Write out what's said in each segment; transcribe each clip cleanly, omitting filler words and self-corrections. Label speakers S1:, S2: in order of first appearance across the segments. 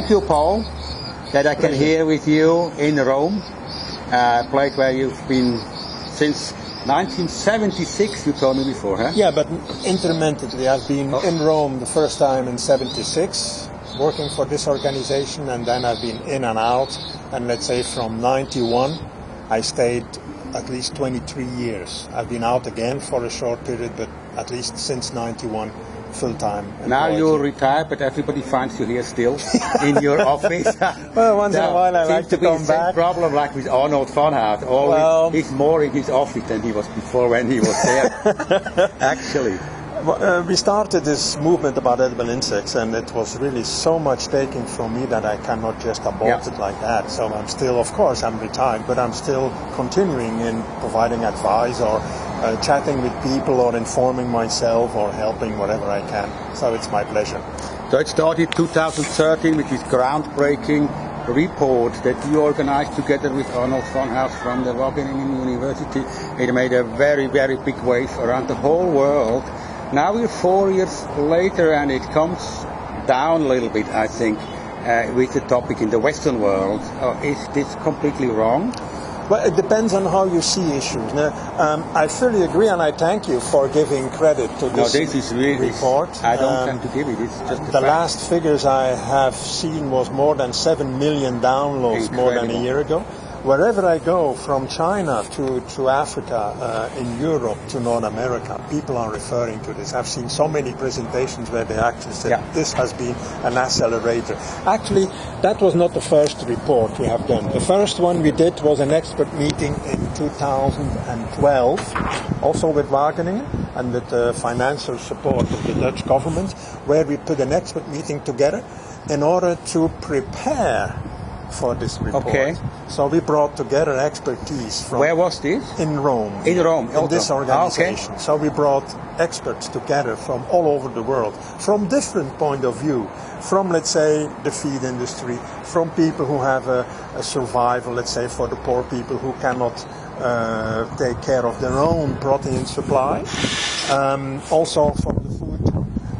S1: thank you, Paul, that I can hear with you in Rome, a place where you've been since 1976, you told me before, huh?
S2: Yeah, but intermittently. I've been in Rome the first time in 76, working for this organization, and then I've been in and out. And let's say from 91, I stayed at least 23 years. I've been out again for a short period, but at least since 91, full-time.
S1: Now you're retired, but everybody finds you here still in your office.
S2: Well, once in a while I like to come back.
S1: Seems to be the same problem like with Arnold van Hout. Always, he's more in his office than he was before when he was there. Actually.
S2: We started this movement about edible insects, and it was really so much taking from me that I cannot just abort it like that. So I'm still, of course, I'm retired, but I'm still continuing in providing advice or chatting with people or informing myself or helping whatever I can. So it's my pleasure.
S1: So it started 2013 with this groundbreaking report that you organized together with Arnold van Hout from the Wageningen University. It made a very, very big wave around the whole world. Now we're 4 years later and it comes down a little bit, I think, with the topic in the Western world. Is this completely wrong?
S2: Well, it depends on how you see issues. Now, I fully agree, and I thank you for giving credit to this report.
S1: I don't have to give it. It's just
S2: the last figures I have seen was more than 7 million downloads more than a year ago. Wherever I go, from China to Africa, in Europe to North America, people are referring to this. I've seen so many presentations where they actually said this has been an accelerator. Actually, that was not the first report we have done. The first one we did was an expert meeting in 2012, also with Wageningen and with the financial support of the Dutch government, where we put an expert meeting together in order to prepare for this report.
S1: Okay.
S2: So we brought together expertise from...
S1: Where was this?
S2: In Rome.
S1: In Rome.
S2: In this organization. So we brought experts together from all over the world, from different point of view, from, let's say, the feed industry, from people who have a survival, let's say, for the poor people who cannot take care of their own protein supply, also from the food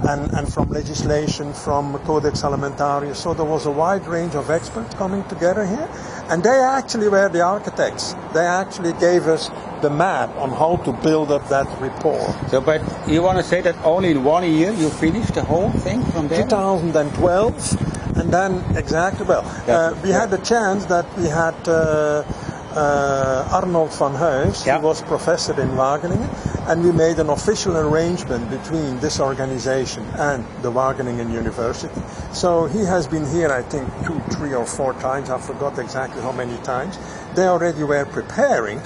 S2: and from legislation, from Codex Alimentarius. So there was a wide range of experts coming together here, and they actually were the architects. They actually gave us the map on how to build up that report.
S1: So, but you want to say that only in 1 year you finished the whole thing from there?
S2: 2012, and then we had the chance that we had Arnold van Hout, who was professor in Wageningen, and we made an official arrangement between this organization and the Wageningen University. So he has been here, I think, 2, 3 or 4 times. I forgot exactly how many times. They already were preparing,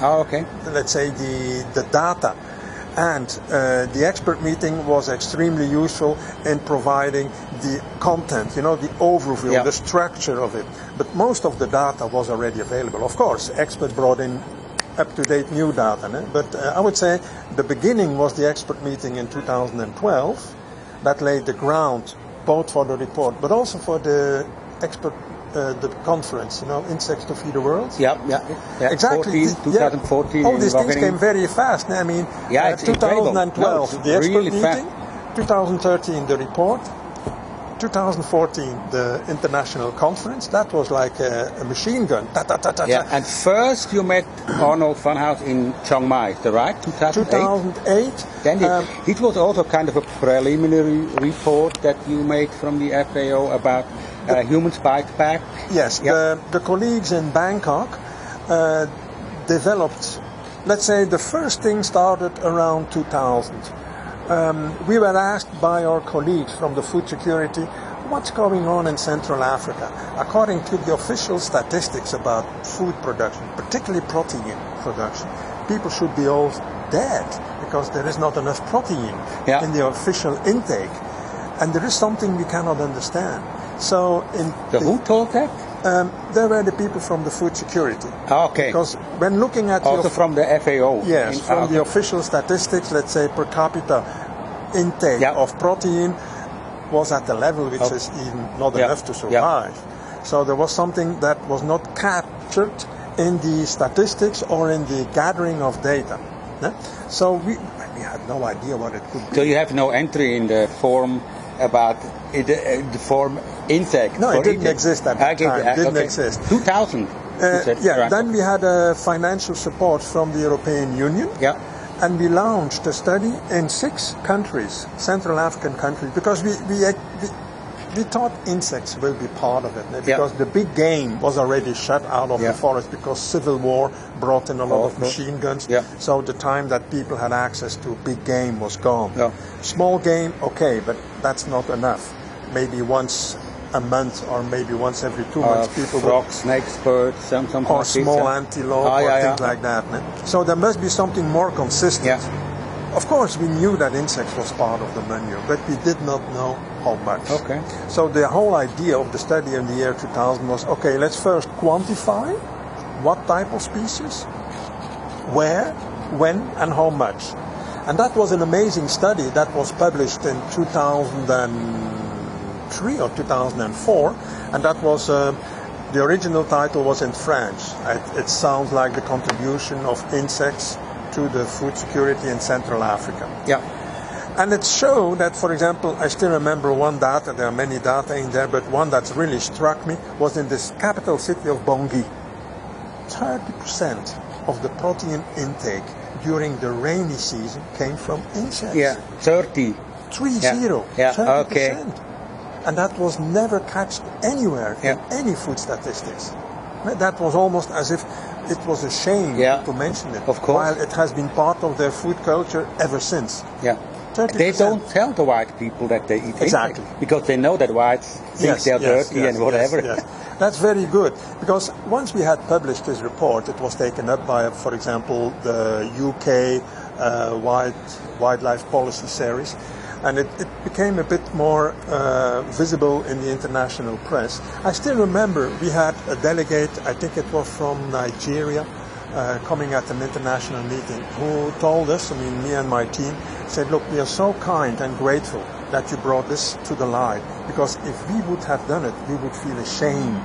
S2: let's say, the data. And the expert meeting was extremely useful in providing the content, the overview, the structure of it. But most of the data was already available. Of course, experts brought in up-to-date new data. But I would say the beginning was the expert meeting in 2012 that laid the ground both for the report but also for the expert the conference, Insects to Feed the World.
S1: Exactly. 2014.
S2: All these things came very fast. I mean, 2012, the expert meeting, 2013, the report, 2014, the international conference. That was like a machine gun.
S1: And first you met Arnold van Hout in Chiang Mai, is that right? 2008. Then it was also kind of a preliminary report that you made from the FAO about human spike pack.
S2: Yes, the colleagues in Bangkok developed, let's say, the first thing started around 2000. We were asked by our colleagues from the food security, what's going on in Central Africa? According to the official statistics about food production, particularly protein production, people should be all dead because there is not enough protein in the official intake. And there is something we cannot understand. So
S1: who told that?
S2: There were the people from the food security.
S1: Okay.
S2: Because when looking at
S1: also from the FAO.
S2: Yes, from the official statistics, let's say per capita intake of protein was at a level which is even not enough to survive. So there was something that was not captured in the statistics or in the gathering of data. So we had no idea what it could be.
S1: So you have no entry in the form about the form insect.
S2: No, it didn't exist at that time. It didn't exist.
S1: 2000.
S2: Then we had financial support from the European Union.
S1: Yeah.
S2: And we launched a study in 6 countries, Central African countries, because we thought insects will be part of it, because the big game was already shut out of the forest because civil war brought in a lot of machine guns. So the time that people had access to big game was gone. Small game, okay, but that's not enough. Maybe once a month or maybe once every 2 months people
S1: frogs, snakes, birds, something
S2: or
S1: like
S2: small antelope or things like that. So there must be something more consistent. Of course, we knew that insects was part of the menu, but we did not know how much. So the whole idea of the study in the year 2000 was, okay, let's first quantify what type of species, where, when, and how much. And that was an amazing study that was published in 2003 or 2004, and that was the original title was in French. It sounds like the contribution of insects to the food security in Central Africa. And it showed that, for example, I still remember one data, there are many data in there, but one that's really struck me was in this capital city of Bangui. 30% of the protein intake during the rainy season came from insects.
S1: 30.
S2: 30%. And that was never catched anywhere in any food statistics. That was almost as if it was a shame to mention it,
S1: of course.
S2: while it has been part of their food culture ever since. 30%.
S1: They don't tell the white people that they eat insects, because they know that whites think they're dirty and whatever.
S2: That's very good, because once we had published this report, it was taken up by, for example, the UK Wildlife Policy Series, and it became a bit more visible in the international press. I still remember we had a delegate, I think it was from Nigeria, coming at an international meeting, who told us, I mean, me and my team, said, look, we are so kind and grateful that you brought this to the light, because if we would have done it, we would feel ashamed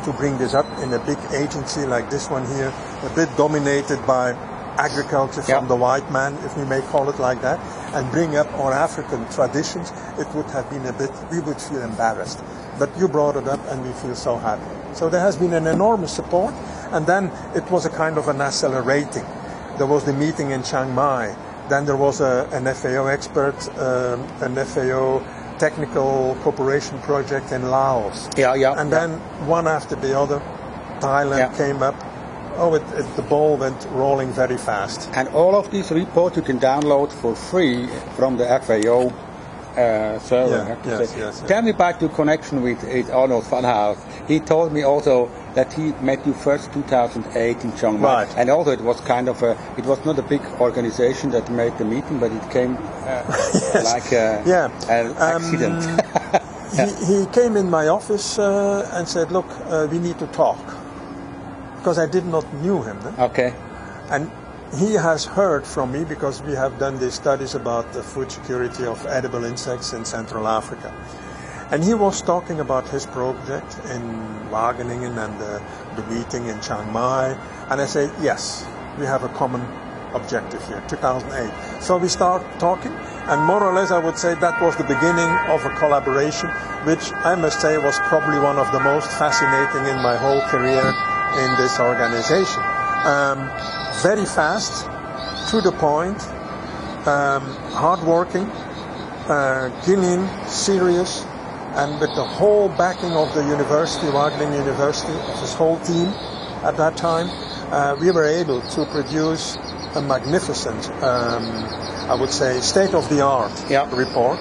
S2: to bring this up in a big agency like this one here, a bit dominated by agriculture from the white man, if we may call it like that, and bring up our African traditions. It would have been a bit, we would feel embarrassed. But you brought it up and we feel so happy. So there has been an enormous support, and then it was a kind of an accelerating. There was the meeting in Chiang Mai, then there was an FAO expert, an FAO technical cooperation project in Laos. And then one after the other, Thailand came up. The ball went rolling very fast.
S1: And all of these reports you can download for free from the FAO server. Tell me about your connection with Arnold van Hout. He told me also that he met you first 2008 in Chiang Mai. And also it was kind of it was not a big organization that made the meeting, but it came like an accident.
S2: He came in my office and said, look, we need to talk. Because I did not knew him. And he has heard from me, because we have done these studies about the food security of edible insects in Central Africa. And he was talking about his project in Wageningen and the meeting in Chiang Mai. And I said, yes, we have a common objective here, 2008. So we start talking, and more or less I would say that was the beginning of a collaboration, which I must say was probably one of the most fascinating in my whole career in this organization. Very fast, to the point, hard-working, keen, serious, and with the whole backing of the university, Wageningen University, of his whole team at that time, we were able to produce a magnificent, I would say, state-of-the-art report.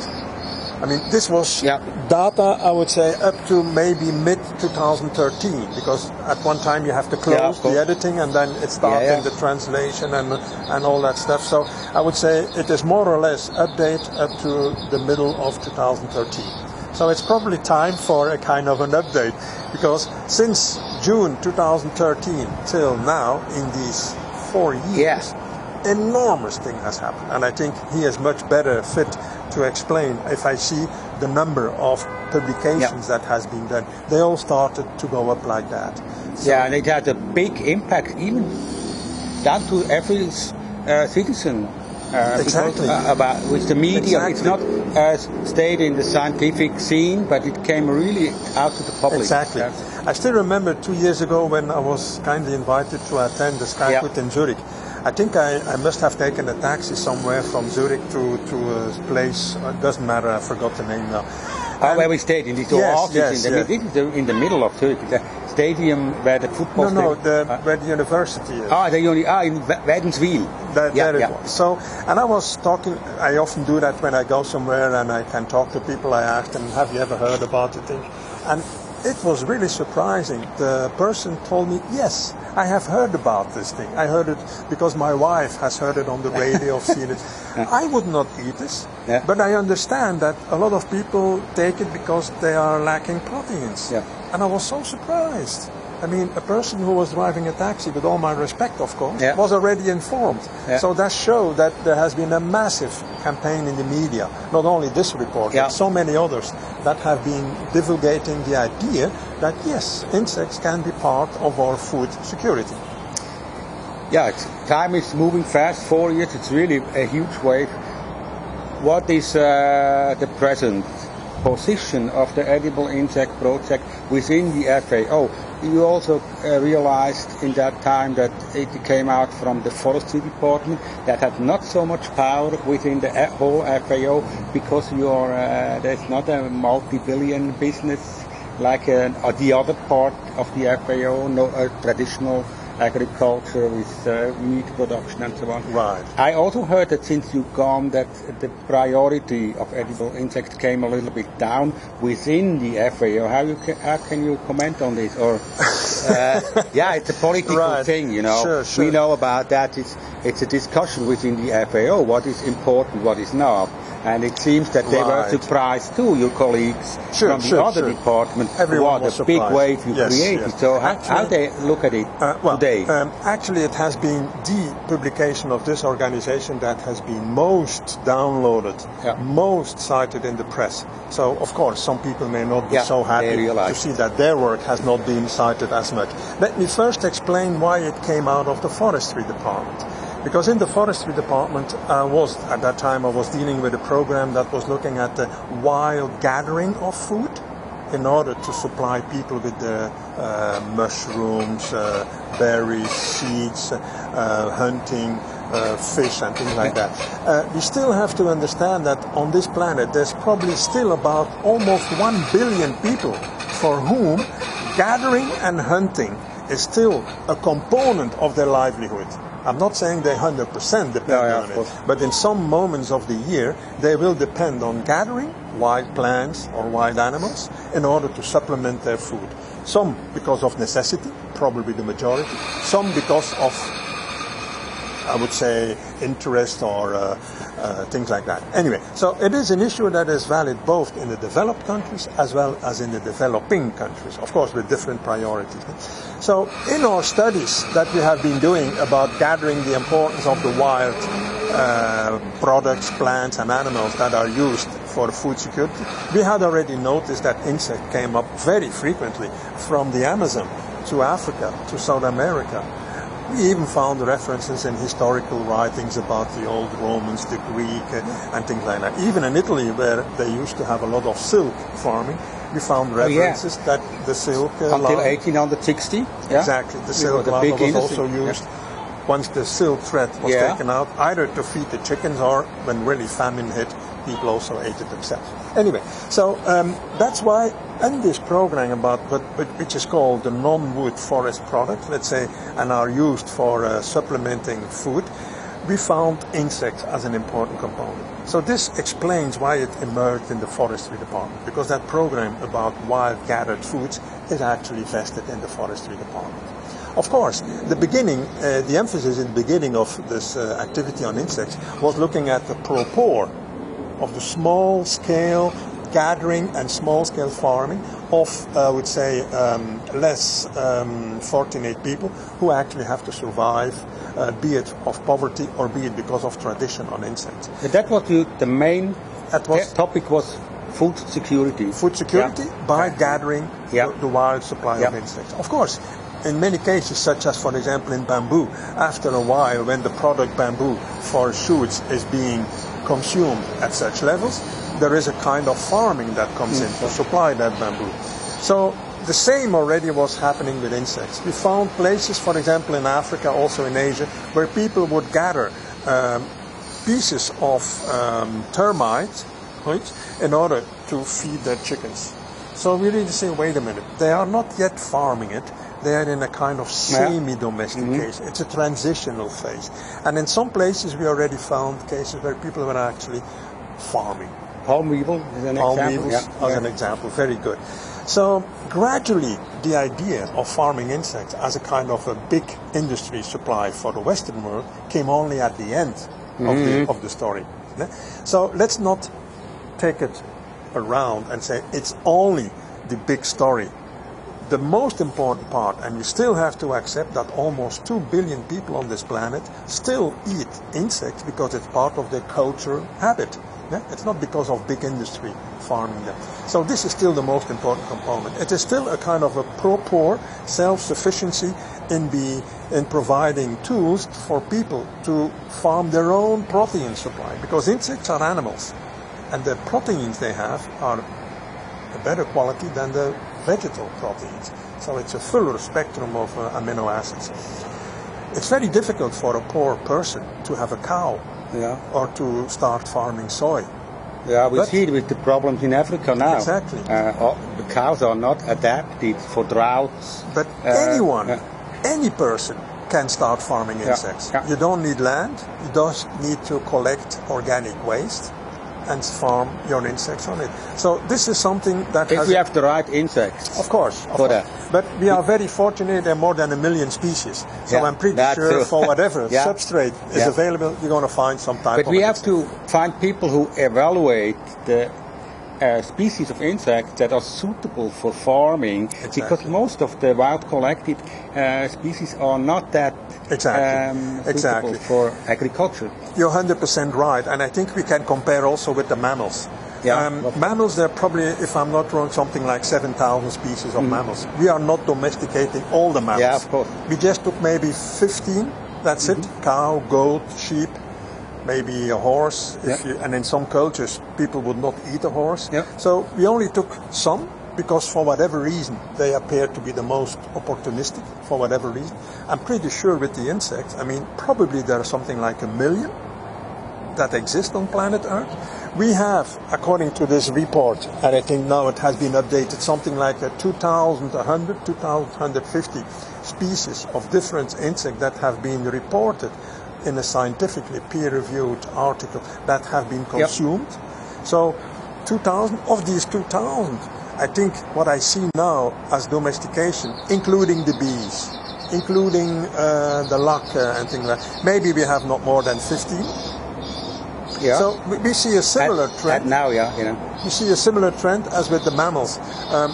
S2: I mean, this was data, I would say, up to maybe mid-2013, because at one time you have to close the editing and then it starts in the translation and all that stuff. So I would say it is more or less update up to the middle of 2013. So it's probably time for a kind of an update, because since June 2013 till now, in these 4 years, enormous thing has happened, and I think he is much better fit to explain. If I see the number of publications that has been done, they all started to go up like that. So
S1: and it had a big impact, even down to every citizen.
S2: Exactly.
S1: About with the media,
S2: Exactly.
S1: it's not stayed in the scientific scene, but it came really out to the public.
S2: Exactly. I still remember 2 years ago when I was kindly invited to attend the Skyfood in Zurich. I think I must have taken a taxi somewhere from Zurich to a place, it doesn't matter, I forgot the name now.
S1: Where we stayed in this oasis this is in the middle of Zurich, the stadium where the football
S2: where the university is.
S1: In Wädenswil.
S2: There it was. So, and I was talking, I often do that when I go somewhere and I can talk to people. I ask them, have you ever heard about the thing? And it was really surprising. The person told me, yes, I have heard about this thing. I heard it because my wife has heard it on the radio, seen it. I would not eat this, but I understand that a lot of people take it because they are lacking proteins.
S1: Yeah.
S2: And I was so surprised. I mean, a person who was driving a taxi, with all my respect, of course, was already informed. Yeah. So that showed that there has been a massive campaign in the media, not only this report, but so many others that have been divulgating the idea that, yes, insects can be part of our food security.
S1: Yeah, time is moving fast, 4 years, it's really a huge wave. What is the present position of the edible insect project within the FAO? You also realized in that time that it came out from the forestry department that had not so much power within the whole FAO because there's not a multi-billion business like the other part of the FAO, no traditional agriculture with meat production and so on.
S2: Right.
S1: I also heard that since you've gone that the priority of edible insects came a little bit down within the FAO. How can you comment on this? Or it's a political thing, you know.
S2: Sure.
S1: We know about that. It's a discussion within the FAO. What is important, what is not. And it seems that they were surprised too, your colleagues from the other department.
S2: Everyone
S1: what a big wave you created.
S2: Yes.
S1: So how they look at it today?
S2: Actually, it has been the publication of this organization that has been most downloaded, most cited in the press. So, of course, some people may not be so happy to see that their work has not been cited as much. Let me first explain why it came out of the forestry department. Because in the forestry department, I was dealing with a program that was looking at the wild gathering of food in order to supply people with the mushrooms, berries, seeds, hunting, fish and things like that. We still have to understand that on this planet there's probably still about almost 1 billion people for whom gathering and hunting is still a component of their livelihood. I'm not saying they 100% depend on it, but in some moments of the year, they will depend on gathering wild plants or wild animals in order to supplement their food. Some because of necessity, probably the majority. Some because of, I would say, interest or things like that. Anyway, so it is an issue that is valid both in the developed countries as well as in the developing countries, of course with different priorities. So in our studies that we have been doing about gathering the importance of the wild products, plants and animals that are used for food security, we had already noticed that insect came up very frequently from the Amazon to Africa to South America. We even found references in historical writings about the old Romans, the Greek, and things like that. Even in Italy, where they used to have a lot of silk farming, we found references that the silk...
S1: Until 1860?
S2: Exactly. The silk larva was also used once the silk thread was taken out, either to feed the chickens or, when really famine hit, people also ate it themselves. Anyway, so that's why in this program which is called the non-wood forest product, let's say, and are used for supplementing food, we found insects as an important component. So this explains why it emerged in the forestry department, because that program about wild gathered foods is actually vested in the forestry department. Of course, the emphasis in the beginning of this activity on insects was looking at the propor of the small-scale gathering and small-scale farming of, I would say, less fortunate people who actually have to survive, be it of poverty or be it because of tradition on insects.
S1: That was the main topic was food security.
S2: Food security by gathering the wild supply of insects. Of course, in many cases, such as, for example, in bamboo, after a while, when the product bamboo for shoots is being consumed at such levels, there is a kind of farming that comes in to supply that bamboo. So the same already was happening with insects. We found places, for example, in Africa, also in Asia, where people would gather pieces of termites, right, in order to feed their chickens. So we really say, wait a minute, they are not yet farming it. They are in a kind of semi-domestication. It's a transitional phase. And in some places we already found cases where people were actually farming.
S1: Palm weevil is an example.
S2: As an example, very good. So gradually the idea of farming insects as a kind of a big industry supply for the Western world came only at the end of the story. So let's not take it around and say it's only the big story. The most important part, and we still have to accept that almost 2 billion people on this planet still eat insects because it's part of their cultural habit. It's not because of big industry farming them. So this is still the most important component. It is still a kind of a pro-poor self-sufficiency in providing tools for people to farm their own protein supply, because insects are animals, and the proteins they have are a better quality than the vegetal proteins. So it's a fuller spectrum of amino acids. It's very difficult for a poor person to have a cow or to start farming soy.
S1: Yeah, we see it with the problems in Africa now.
S2: Exactly.
S1: The cows are not adapted for droughts.
S2: But any person can start farming insects. You don't need land. You just need to collect organic waste and farm your insects on it. So this is something that
S1: if we have the right insects.
S2: Of course. But we are very fortunate, there are more than 1 million species. So I'm pretty sure for whatever substrate is available, you're going to find some type of.
S1: But we have to find people who evaluate the species of insects that are suitable for farming, because most of the wild collected species are not that suitable for agriculture.
S2: You're 100% right, and I think we can compare also with the mammals. Mammals, there are probably, if I'm not wrong, something like 7,000 species of mammals. We are not domesticating all the mammals.
S1: Yeah, of course.
S2: We just took maybe 15, that's it, cow, goat, sheep, maybe a horse, and in some cultures people would not eat a horse. So we only took some, because for whatever reason they appear to be the most opportunistic, for whatever reason. I'm pretty sure with the insects, I mean, probably there are something like 1 million that exist on planet Earth. We have, according to this report, and I think now it has been updated, something like 2,100, 2,150 species of different insects that have been reported in a scientifically peer-reviewed article that have been consumed. So 2,000 of these 2,000, I think what I see now as domestication, including the bees, including the luck and things like that, maybe we have not more than 15. So we see a similar trend. We see a similar trend as with the mammals.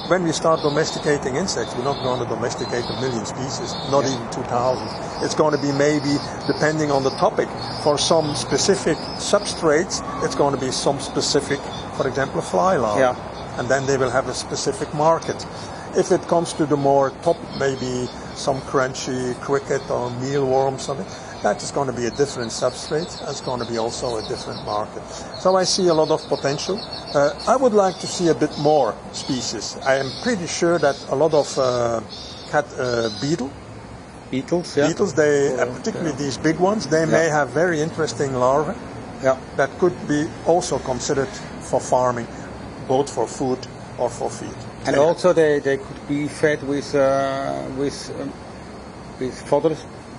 S2: When we start domesticating insects, we're not going to domesticate 1 million species, not even 2,000. It's going to be maybe, depending on the topic, for some specific substrates, it's going to be some specific, for example, a fly larva. And then they will have a specific market. If it comes to the more top, maybe some crunchy cricket or mealworm, something, that is going to be a different substrate. That's going to be also a different market. So I see a lot of potential. I would like to see a bit more species. I am pretty sure that a lot of beetles, they, particularly these big ones, they may have very interesting larvae that could be also considered for farming, both for food or for feed.
S1: And also they could be fed with fodder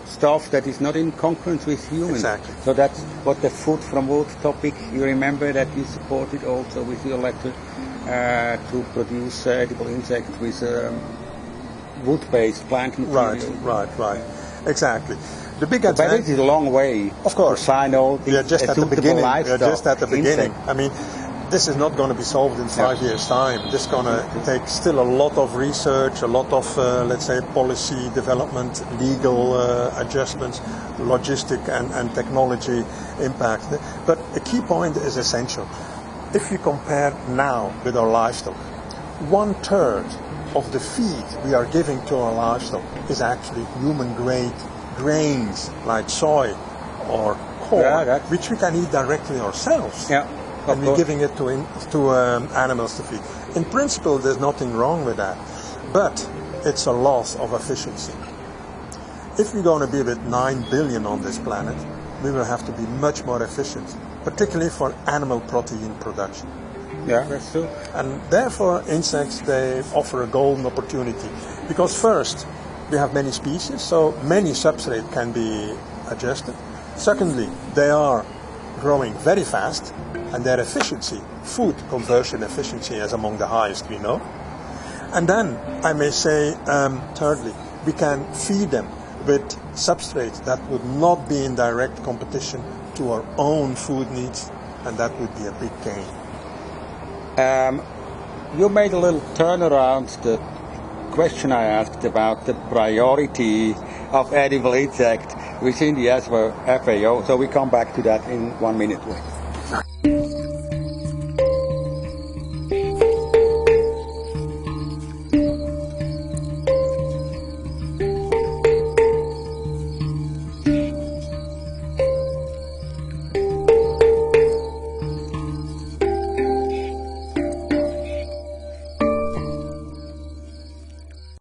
S1: stuff that is not in concurrence with humans.
S2: Exactly.
S1: So that's what the food from wood topic, you remember that you supported also with your letter to produce edible insects with wood-based plant material.
S2: Right. Exactly. The big advantage.
S1: But it is a long way.
S2: Of course.
S1: To find all
S2: we are just at the beginning. We are just at the beginning.
S1: Insect.
S2: I mean, this is not going to be solved in 5 years' time. This is going to take still a lot of research, a lot of, let's say, policy development, legal adjustments, logistic and technology impact. But a key point is essential. If you compare now with our livestock, 1/3 of the feed we are giving to our livestock is actually human-grade grains like soy or corn, which we can eat directly ourselves.
S1: Yeah,
S2: and we're giving it to animals to feed. In principle, there's nothing wrong with that, but it's a loss of efficiency. If we're going to be with 9 billion on this planet, we will have to be much more efficient, particularly for animal protein production.
S1: Yeah, that's true.
S2: And therefore, insects, they offer a golden opportunity. Because first, we have many species, so many substrate can be adjusted. Secondly, they are growing very fast, and their efficiency, food conversion efficiency, is among the highest we know. And then, I may say, thirdly, we can feed them with substrates that would not be in direct competition to our own food needs, and that would be a big gain.
S1: You made a little turnaround the question I asked about the priority of edible insect within the FAO, so we come back to that in 1 minute.